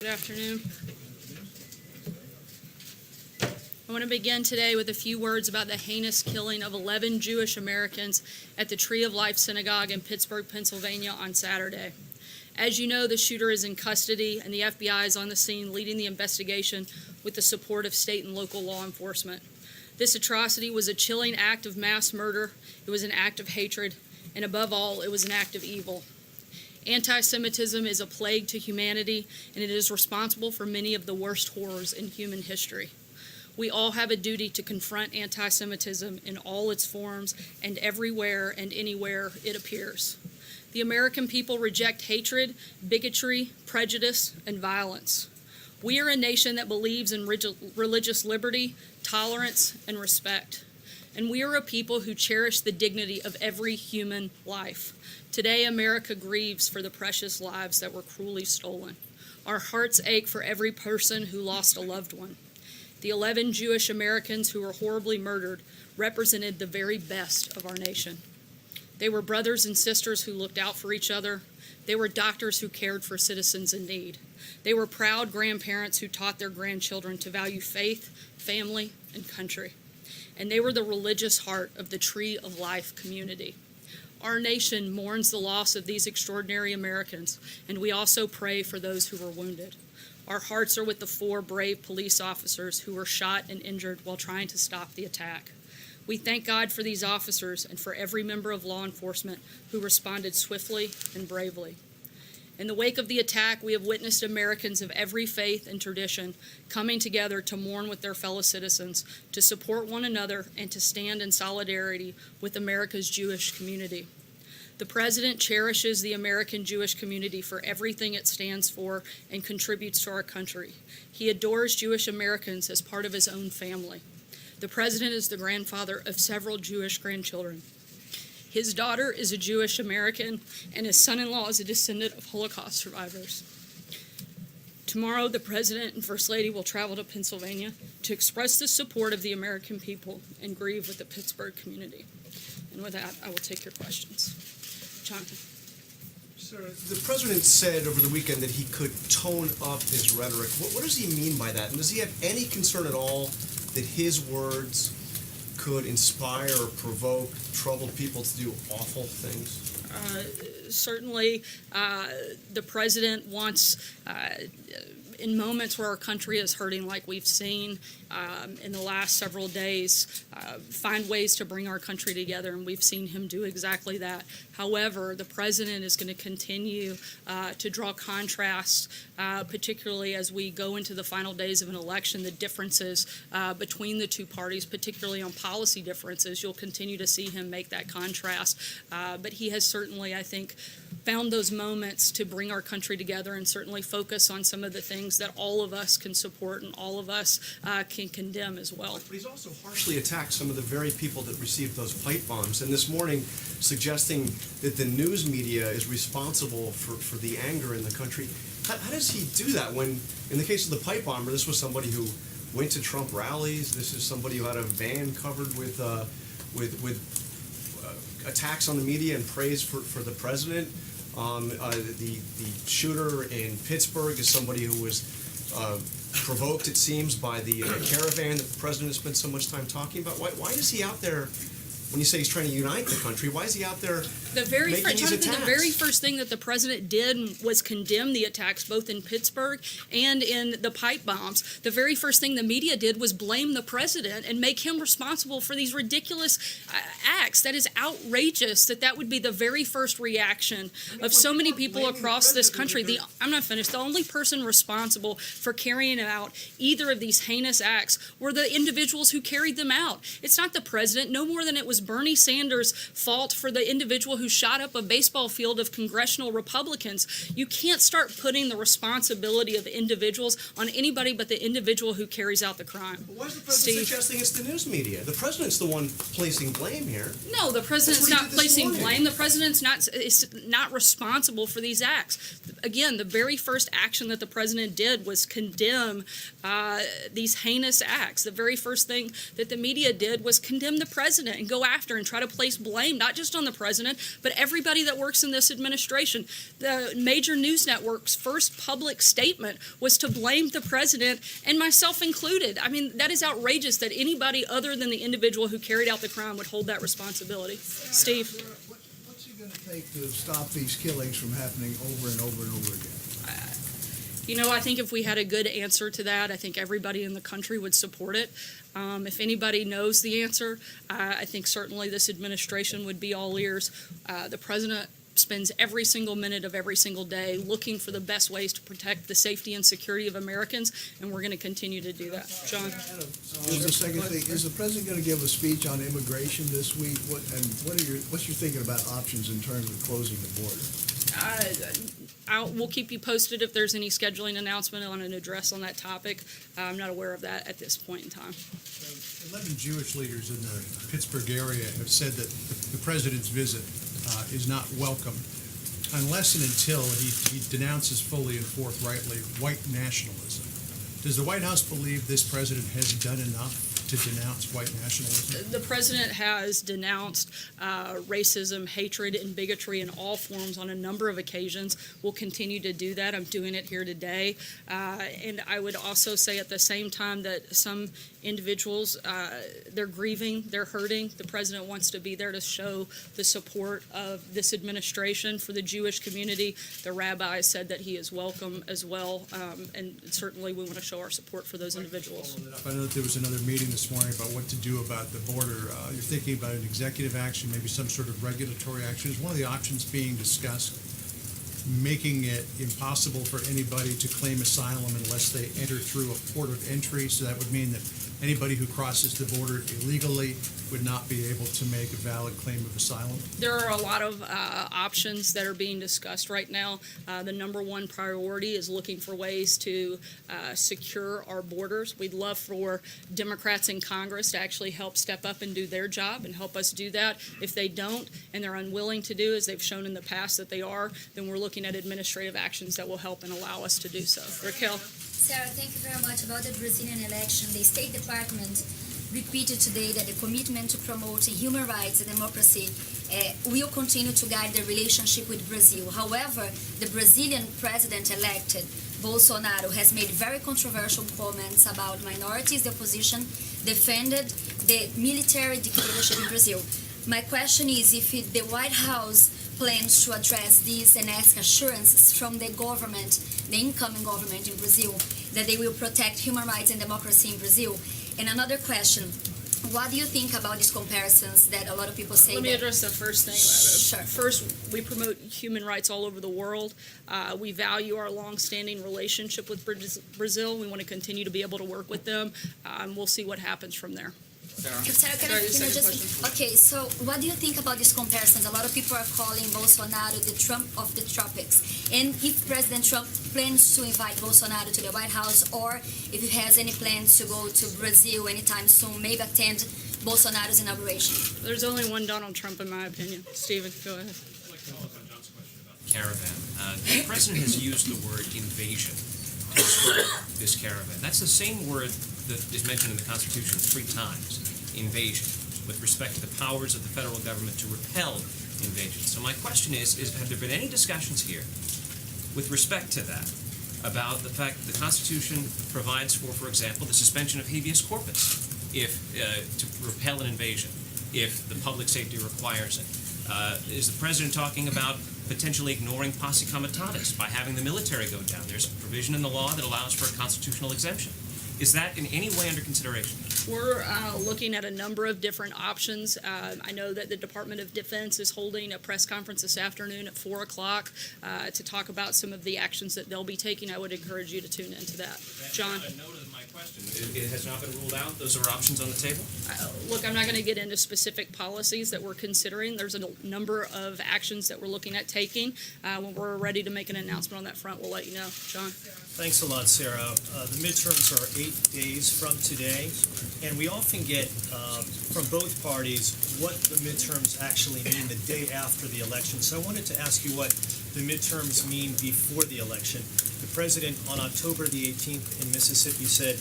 Good afternoon. I want to begin today with a few words about the heinous killing of 11 Jewish Americans at the Tree of Life Synagogue in Pittsburgh, Pennsylvania on Saturday. As you know, the shooter is in custody and the FBI is on the scene leading the investigation with the support of state and local law enforcement. This atrocity was a chilling act of mass murder, it was an act of hatred, and above all, it was an act of evil. Anti-Semitism is a plague to humanity, and it is responsible for many of the worst horrors in human history. We all have a duty to confront anti-Semitism in all its forms and everywhere and anywhere it appears. The American people reject hatred, bigotry, prejudice, and violence. We are a nation that believes in religious liberty, tolerance, and respect. And we are a people who cherish the dignity of every human life. Today, America grieves for the precious lives that were cruelly stolen. Our hearts ache for every person who lost a loved one. The 11 Jewish Americans who were horribly murdered represented the very best of our nation. They were brothers and sisters who looked out for each other. They were doctors who cared for citizens in need. They were proud grandparents who taught their grandchildren to value faith, family, and country. And they were the religious heart of the Tree of Life community. Our nation mourns the loss of these extraordinary Americans, and we also pray for those who were wounded. Our hearts are with the 4 brave police officers who were shot and injured while trying to stop the attack. We thank God for these officers and for every member of law enforcement who responded swiftly and bravely. In the wake of the attack, we have witnessed Americans of every faith and tradition coming together to mourn with their fellow citizens, to support one another, and to stand in solidarity with America's Jewish community. The President cherishes the American Jewish community for everything it stands for and contributes to our country. He adores Jewish Americans as part of his own family. The President is the grandfather of several Jewish grandchildren. His daughter is a Jewish American, and his son-in-law is a descendant of Holocaust survivors. Tomorrow, the President and First Lady will travel to Pennsylvania to express the support of the American people and grieve with the Pittsburgh community. And with that, I will take your questions. Jonathan. Sir, the President said over the weekend that he could tone up his rhetoric. What does he mean by that? And does he have any concern at all that his words could inspire or provoke troubled people to do awful things? Certainly, the President wants, in moments where our country is hurting like we've seen in the last several days, find ways to bring our country together, and we've seen him do exactly that. However, the President is going to continue to draw contrasts, particularly as we go into the final days of an election, the differences between the two parties, particularly on policy differences. You'll continue to see him make that contrast, but he has certainly, I think, found those moments to bring our country together and certainly focus on some of the things that all of us can support and all of us can condemn as well. But he's also harshly attacked some of the very people that received those pipe bombs, and this morning suggesting that the news media is responsible for the anger in the country. How does he do that when, in the case of the pipe bomber, this was somebody who went to Trump rallies, this is somebody who had a van covered with attacks on the media and praise for the president. The shooter in Pittsburgh is somebody who was provoked, it seems, by the caravan that the president has spent so much time talking about. Why is he out there? When you say he's trying to unite the country, why is he out there making these attacks? The very first thing that the President did was condemn the attacks both in Pittsburgh and in the pipe bombs. The very first thing the media did was blame the President and make him responsible for these ridiculous acts. That is outrageous that would be the very first reaction of so many people across this country. I'm not finished. The only person responsible for carrying out either of these heinous acts were the individuals who carried them out. It's not the President, no more than it was Bernie Sanders' fault for the individual who shot up a baseball field of congressional Republicans. You can't start putting the responsibility of individuals on anybody but the individual who carries out the crime. Why is the President suggesting it's the news media? The President's the one placing blame here. No, the President's not placing blame. The President's not responsible for these acts. Again, the very first action that the President did was condemn these heinous acts. The very first thing that the media did was condemn the President and go after and try to place blame, not just on the president, but everybody that works in this administration. The major news network's first public statement was to blame the president, and myself included. I mean, that is outrageous that anybody other than the individual who carried out the crime would hold that responsibility. Steve? What's it going to take to stop these killings from happening over and over and over again? You know, I think if we had a good answer to that, I think everybody in the country would support it. If anybody knows the answer, I think certainly this administration would be all ears. The president spends every single minute of every single day looking for the best ways to protect the safety and security of Americans, and we're going to continue to do that. John? Here's the second thing. Is the president going to give a speech on immigration this week? What's your thinking about options in terms of closing the border? We'll keep you posted if there's any scheduling announcement on an address on that topic. I'm not aware of that at this point in time. 11 Jewish leaders in the Pittsburgh area have said that the president's visit is not welcome unless and until he denounces fully and forthrightly white nationalism. Does the White House believe this president has done enough to denounce white nationalism? The president has denounced racism, hatred, and bigotry in all forms on a number of occasions. We'll continue to do that. I'm doing it here today. And I would also say at the same time that some individuals, they're grieving, they're hurting. The president wants to be there to show the support of this administration for the Jewish community. The rabbi said that he is welcome as well, and certainly we want to show our support for those individuals. I know that there was another meeting this morning about what to do about the border. You're thinking about an executive action, maybe some sort of regulatory action. Is one of the options being discussed making it impossible for anybody to claim asylum unless they enter through a port of entry? So that would mean that anybody who crosses the border illegally would not be able to make a valid claim of asylum? There are a lot of options that are being discussed right now. The number one priority is looking for ways to secure our borders. We'd love for Democrats in Congress to actually help step up and do their job and help us do that. If they don't and they're unwilling to do, as they've shown in the past that they are, then we're looking at administrative actions that will help and allow us to do so. Raquel? Sarah, thank you very much. About the Brazilian election, the State Department repeated today that the commitment to promoting human rights and democracy will continue to guide the relationship with Brazil. However, the Brazilian president-elected, Bolsonaro, has made very controversial comments about minorities. The opposition defended the military dictatorship in Brazil. My question is if the White House plans to address this and ask assurances from the government, the incoming government in Brazil, that they will protect human rights and democracy in Brazil. And another question, what do you think about these comparisons that a lot of people say? Let me address the first thing. Sure. First, we promote human rights all over the world. We value our long-standing relationship with Brazil. We want to continue to be able to work with them. We'll see what happens from there. Sarah, can I just... Okay, so what do you think about these comparisons? A lot of people are calling Bolsonaro the Trump of the tropics. And if President Trump plans to invite Bolsonaro to the White House, or if he has any plans to go to Brazil anytime soon, maybe attend Bolsonaro's inauguration. There's only one Donald Trump, in my opinion. Stephen, go ahead. I'd like to follow up on John's question about the caravan. The president has used the word invasion to describe this caravan. That's the same word that is mentioned in the Constitution 3 times, invasion, with respect to the powers of the federal government to repel invasion. So my question is have there been any discussions here with respect to that, about the fact that the Constitution provides for example, the suspension of habeas corpus if to repel an invasion, if the public safety requires it? Is the president talking about potentially ignoring posse comitatus by having the military go down? There's a provision in the law that allows for a constitutional exemption. Is that in any way under consideration? We're looking at a number of different options. I know that the Department of Defense is holding a press conference this afternoon at 4 o'clock to talk about some of the actions that they'll be taking. I would encourage you to tune into that. John? That's not a note of my question. It has not been ruled out. Those are options on the table? Look, I'm not going to get into specific policies that we're considering. There's a number of actions that we're looking at taking. When we're ready to make an announcement on that front, we'll let you know. John? Thanks a lot, Sarah. The midterms are 8 days from today, and we often get from both parties what the midterms actually mean the day after the election. So I wanted to ask you what the midterms mean before the election. The president on October the 18th in Mississippi said,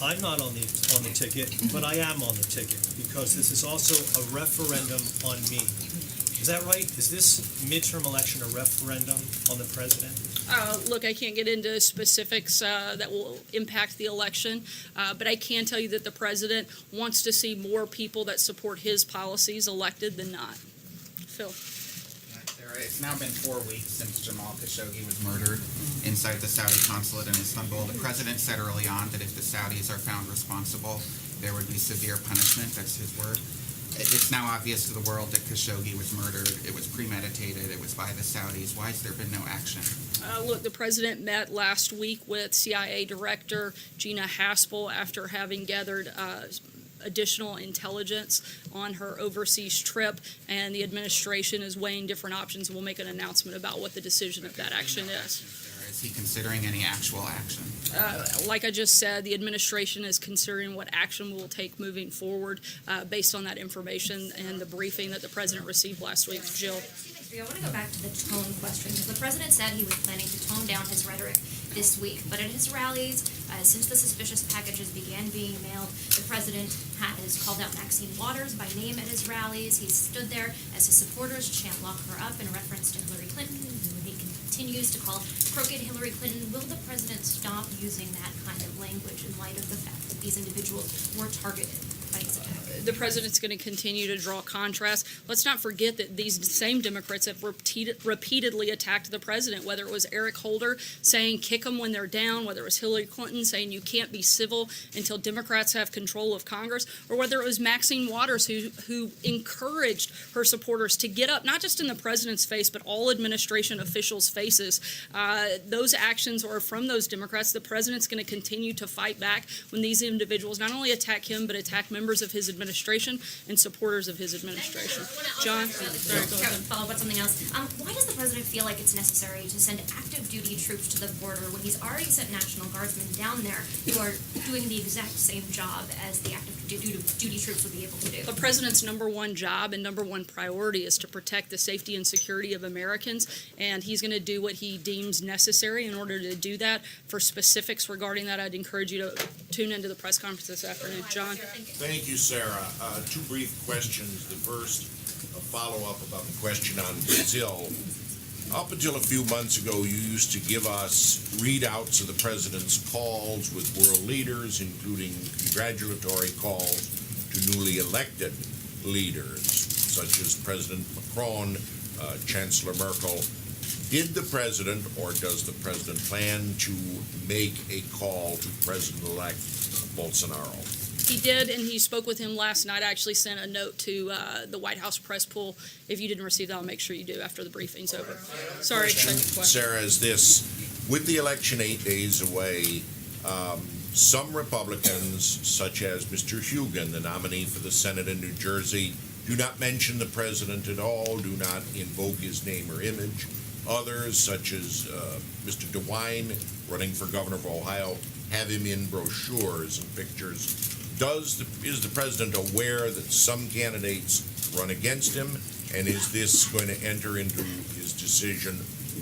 I'm not on the ticket, but I am on the ticket because this is also a referendum on me. Is that right? Is this midterm election a referendum on the president? Look, I can't get into specifics that will impact the election, but I can tell you that the president wants to see more people that support his policies elected than not. Phil. Sarah, it's now been 4 weeks since Jamal Khashoggi was murdered inside the Saudi consulate in Istanbul. The president said early on that if the Saudis are found responsible, there would be severe punishment. That's his word. It's now obvious to the world that Khashoggi was murdered. It was premeditated. It was by the Saudis. Why has there been no action? Look, the president met last week with CIA Director Gina Haspel after having gathered additional intelligence on her overseas trip, and the administration is weighing different options and will make an announcement about what the decision of that action is. Is he considering any actual action? Like I just said, the administration is considering what action we'll take moving forward based on that information and the briefing that the president received last week. Jill. I want to go back to the tone question, because the president said he was planning to tone down his rhetoric this week. But at his rallies, since the suspicious packages began being mailed, the president has called out Maxine Waters by name at his rallies. He's stood there as his supporters chant "Lock her up" in reference to Hillary Clinton, who he continues to call crooked Hillary Clinton. Will the president stop using that kind of language in light of the fact that these individuals were targeted by his attack? The president's going to continue to draw contrast. Let's not forget that these same Democrats have repeatedly attacked the president, whether it was Eric Holder saying kick them when they're down, whether it was Hillary Clinton saying you can't be civil until Democrats have control of Congress, or whether it was Maxine Waters who encouraged her supporters to get up, not just in the president's face, but all administration officials' faces. Those actions are from those Democrats. The president's going to continue to fight back when these individuals not only attack him, but attack members of his administration and supporters of his administration. John? Sorry, go ahead. Follow up on something else. Why does the president feel like it's necessary to send active duty troops to the border when he's already sent National Guardsmen down there who are doing the exact same job as the active duty troops would be able to do? The president's number one job and number one priority is to protect the safety and security of Americans, and he's going to do what he deems necessary in order to do that. For specifics regarding that, I'd encourage you to tune into the press conference this afternoon. John? Thank you, Sarah. Two brief questions. The first, a follow-up about the question on Brazil. Up until a few months ago, you used to give us readouts of the president's calls with world leaders, including congratulatory calls to newly elected leaders, such as President Macron, Chancellor Merkel. Did the president, or does the president plan to make a call to President-elect Bolsonaro? He did, and he spoke with him last night. I actually sent a note to the White House press pool. If you didn't receive that, I'll make sure you do after the briefing's over. Sorry. Sarah, is this, with the election 8 days away, some Republicans, such as Mr. Hugan, the nominee for the Senate in New Jersey, do not mention the president at all, do not invoke his name or image. Others, such as Mr. DeWine, running for governor of Ohio, have him in brochures and pictures. Is the president aware that some candidates run against him, and is this going to enter into his decision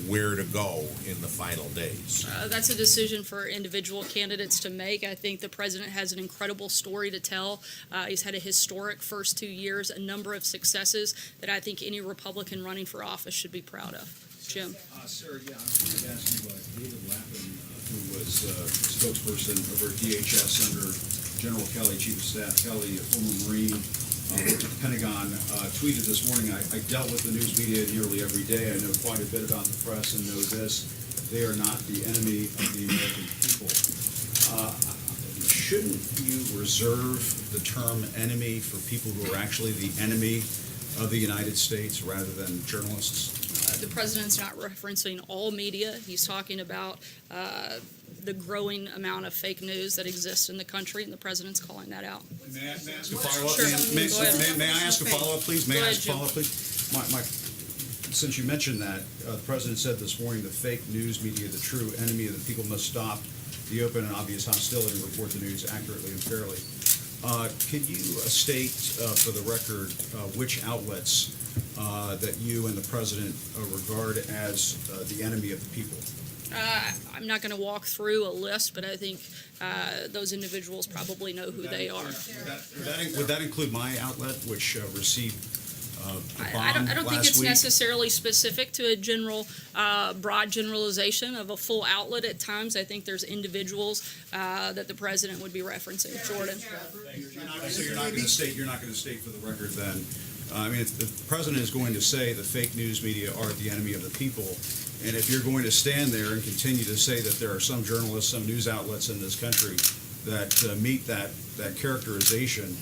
where to go in the final days? That's a decision for individual candidates to make. I think the president has an incredible story to tell. He's had a historic first 2 years, a number of successes that I think any Republican running for office should be proud of. Jim? Sir, yeah, I wanted to ask you, David Lappin, who was spokesperson over DHS under General Kelly, Chief of Staff Kelly, a former Marine, Pentagon, tweeted this morning, I dealt with the news media nearly every day. I know quite a bit about the press and know this. They are not the enemy of the American people. Shouldn't you reserve the term enemy for people who are actually the enemy of the United States rather than journalists? The president's not referencing all media. He's talking about the growing amount of fake news that exists in the country, and the president's calling that out. May I ask a follow-up? Sure. May I ask a follow-up, please? Go ahead, Jim. Since you mentioned that, the president said this morning the fake news media, the true enemy of the people, must stop the open and obvious hostility and report the news accurately and fairly. Could you state for the record which outlets that you and the president regard as the enemy of the people? I'm not going to walk through a list, but I think those individuals probably know who they are. Would that include my outlet, which received the bomb I don't think last it's week? necessarily specific to a general, broad generalization of a full outlet at times. I think there's individuals that the president would be referencing. Jordan. So you're not going to state for the record then, I mean, if the president is going to say the fake news media are the enemy of the people, and if you're going to stand there and continue to say that there are some journalists, some news outlets in this country that meet that characterization,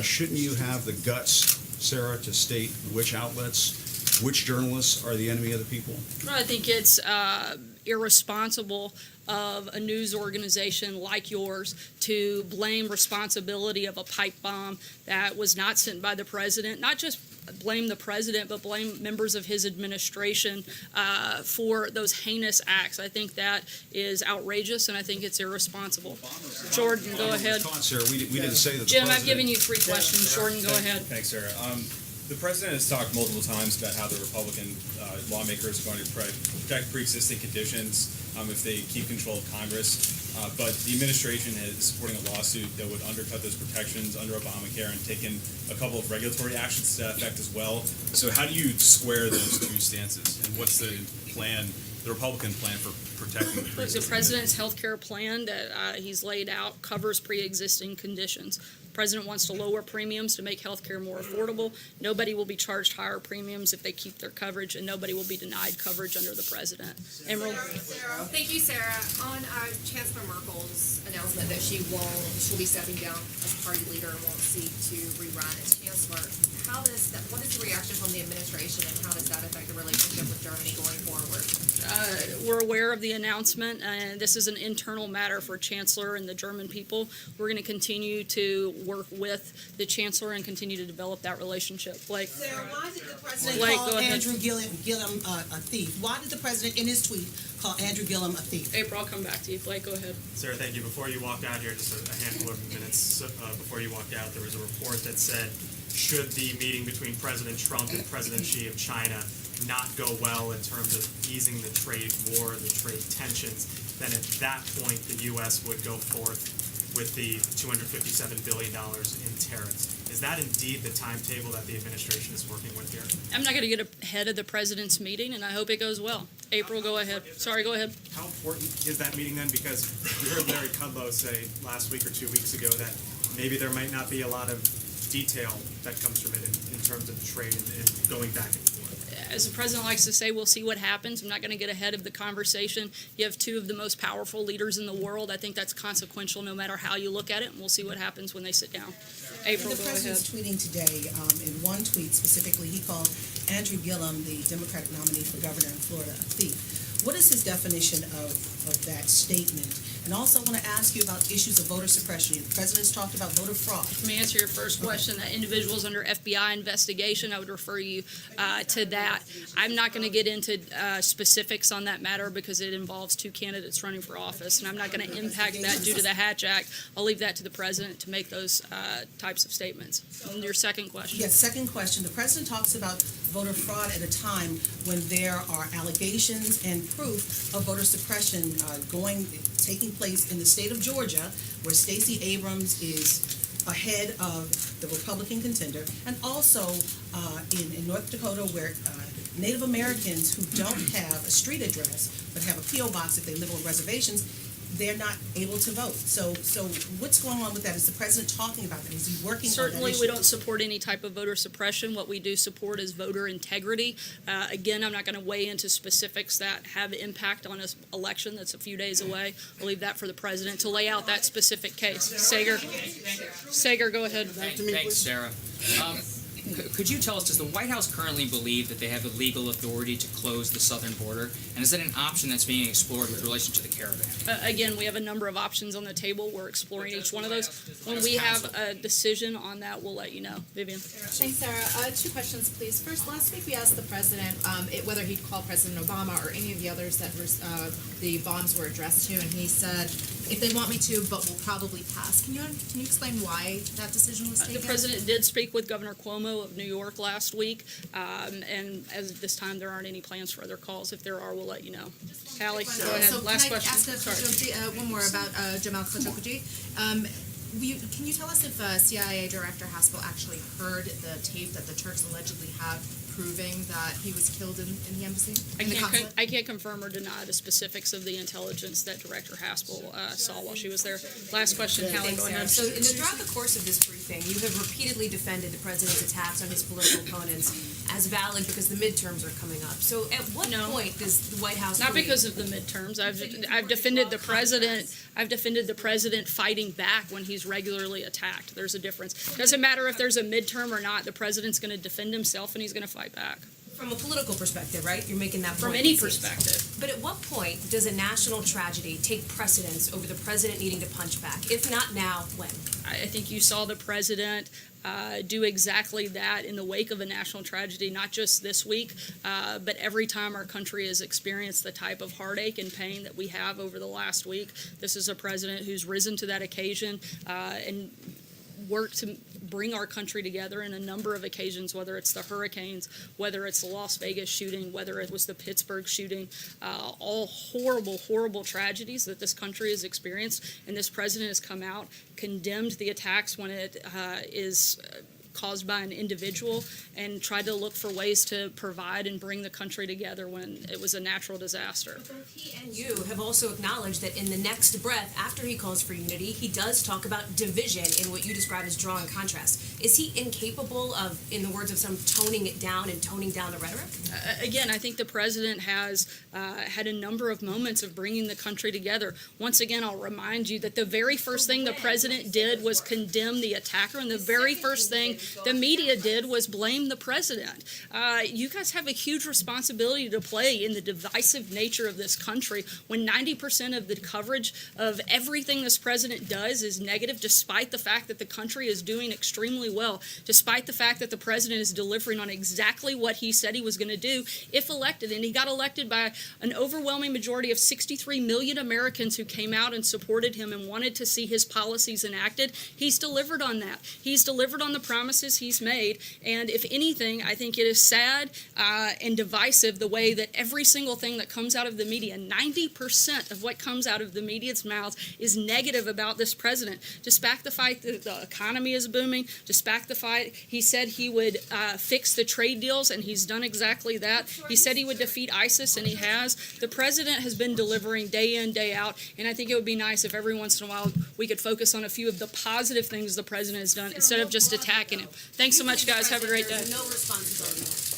shouldn't you have the guts, Sarah, to state which outlets, which journalists are the enemy of the people? Well, I think it's irresponsible of a news organization like yours to blame responsibility of a pipe bomb that was not sent by the president, not just blame the president, but blame members of his administration for those heinous acts. I think that is outrageous, and I think it's irresponsible. Jordan, go ahead. Sarah, we didn't say that the Jim, president... I've given you 3 questions. Jordan, go ahead. Thanks, Sarah. The president has talked multiple times about how the Republican lawmakers are going to protect pre-existing conditions if they keep control of Congress. But the administration is supporting a lawsuit that would undercut those protections under Obamacare and taken a couple of regulatory actions to that effect as well. So how do you square those two stances? And what's the plan, the Republican plan for protecting the The president's health care plan that he's laid out covers pre-existing conditions. The president wants to lower premiums to make health care more affordable. Nobody will be charged higher premiums if they keep their coverage, and nobody will be denied coverage under the president. Emerald? Thank you, Sarah. On Chancellor Merkel's announcement that she'll be stepping down as party leader and won't seek to rerun as chancellor, what is the reaction from the administration, and how does that affect the relationship with Germany going forward? We're aware of the announcement, and this is an internal matter for Chancellor and the German people. We're going to continue to work with the Chancellor and continue to develop that relationship. Blake? Sarah, why did the president Blake, call go ahead. Andrew Gillum a thief? Why did the president, in his tweet, call Andrew Gillum a thief? April, I'll come back to you. Blake, go ahead. Sarah, thank you. Before you walked out here, just a handful of minutes before you walked out, there was a report that said, should the meeting between President Trump and President Xi of China not go well in terms of easing the trade war, the trade tensions, then at that point the U.S. would go forth with the $257 billion in tariffs. Is that indeed the timetable that the administration is working with here? I'm not going to get ahead of the president's meeting, and I hope it goes well. April, go ahead. Sorry, go ahead. How important is that meeting then? Because we heard Larry Kudlow say last week or 2 weeks ago that maybe there might not be a lot of detail that comes from it in terms of trade and going back and forth. As the president likes to say, we'll see what happens. I'm not going to get ahead of the conversation. You have 2 of the most powerful leaders in the world. I think that's consequential no matter how you look at it, and we'll see what happens when they sit down. April, The go ahead. president's tweeting today, in one tweet specifically, he called Andrew Gillum, the Democratic nominee for governor in Florida, a thief. What is his definition of that statement? And also I want to ask you about issues of voter suppression. The president's talked about voter fraud. Let me answer your first question. That individuals under FBI investigation, I would refer you to that. I'm not going to get into specifics on that matter because it involves 2 candidates running for office, and I'm not going to impact that due to the Hatch Act. I'll leave that to the president to make those types of statements. And your second question. Yes, second question. The president talks about voter fraud at a time when there are allegations and proof of voter suppression taking place in the state of Georgia, where Stacey Abrams is ahead of the Republican contender, and also in North Dakota, where Native Americans who don't have a street address but have a P.O. box if they live on reservations, they're not able to vote. So what's going on with that? Is the president talking about that? Is he working on that Certainly, issue? we don't support any type of voter suppression. What we do support is voter integrity. Again, I'm not going to weigh into specifics that have impact on this election that's a few days away. I'll leave that for the president to lay out that specific case. Sager, go ahead. Thanks, Sarah. Could you tell us, does the White House currently believe that they have the legal authority to close the southern border? And is that an option that's being explored with relation to the caravan? Again, we have a number of options on the table. We're exploring each one of those. When we have a decision on that, we'll let you know. Vivian? Thanks, Sarah. Two questions, please. First, last week we asked the president whether he'd call President Obama or any of the others that the bombs were addressed to, and he said, if they want me to, but we'll probably pass. Can you explain why that decision was taken? The president did speak with Governor Cuomo of New York last week, and as of this time, there aren't any plans for other calls. If there are, we'll let you know. Hallie, go ahead. So Last can I question. ask one more about Jamal Khashoggi? Can you tell us if CIA Director Haspel actually heard the tape that the Turks allegedly have proving that he was killed in the embassy? I can't confirm or deny the specifics of the intelligence that Director Haspel saw while she was there. Last question, Hallie, go ahead. So throughout the course of this briefing, you have repeatedly defended the president's attacks on his political opponents as valid because the midterms are coming up. So at what point does the White House Not believe- because of the midterms. I've defended the president. I've defended the president fighting back when he's regularly attacked. There's a difference. Doesn't matter if there's a midterm or not. The president's going to defend himself and he's going to fight back. From a political perspective, right? You're making that point. From any it seems. perspective. But at what point does a national tragedy take precedence over the president needing to punch back? If not now, when? I think you saw the president do exactly that in the wake of a national tragedy, not just this week, but every time our country has experienced the type of heartache and pain that we have over the last week. This is a president who's risen to that occasion and worked to bring our country together in a number of occasions, whether it's the hurricanes, whether it's the Las Vegas shooting, whether it was the Pittsburgh shooting, all horrible, horrible tragedies that this country has experienced. And this president has come out, condemned the attacks when it is caused by an individual, and tried to look for ways to provide and bring the country together when it was a natural disaster. Both he and you have also acknowledged that in the next breath, after he calls for unity, he does talk about division in what you describe as drawing contrast. Is he incapable of, in the words of some, toning it down and toning down the rhetoric? Again, I think the president has had a number of moments of bringing the country together. Once again, I'll remind you that the very first thing the president did was condemn the attacker, and the very first thing the media did was blame the president. You guys have a huge responsibility to play in the divisive nature of this country when 90% of the coverage of everything this president does is negative, despite the fact that the country is doing extremely well, despite the fact that the president is delivering on exactly what he said he was going to do if elected. And he got elected by an overwhelming majority of 63 million Americans who came out and supported him and wanted to see his policies enacted. He's delivered on that. He's delivered on the promises he's made. And if anything, I think it is sad and divisive the way that every single thing that comes out of the media, 90% of what comes out of the media's mouths is negative about this president. Despite the fact that the economy is booming, despite the fact he said he would fix the trade deals, and he's done exactly that. He said he would defeat ISIS, and he has. The president has been delivering day in, day out, and I think it would be nice if every once in a while we could focus on a few of the positive things the president has done instead of just attacking him. Thanks so much, guys. Have a great day. No responsibility.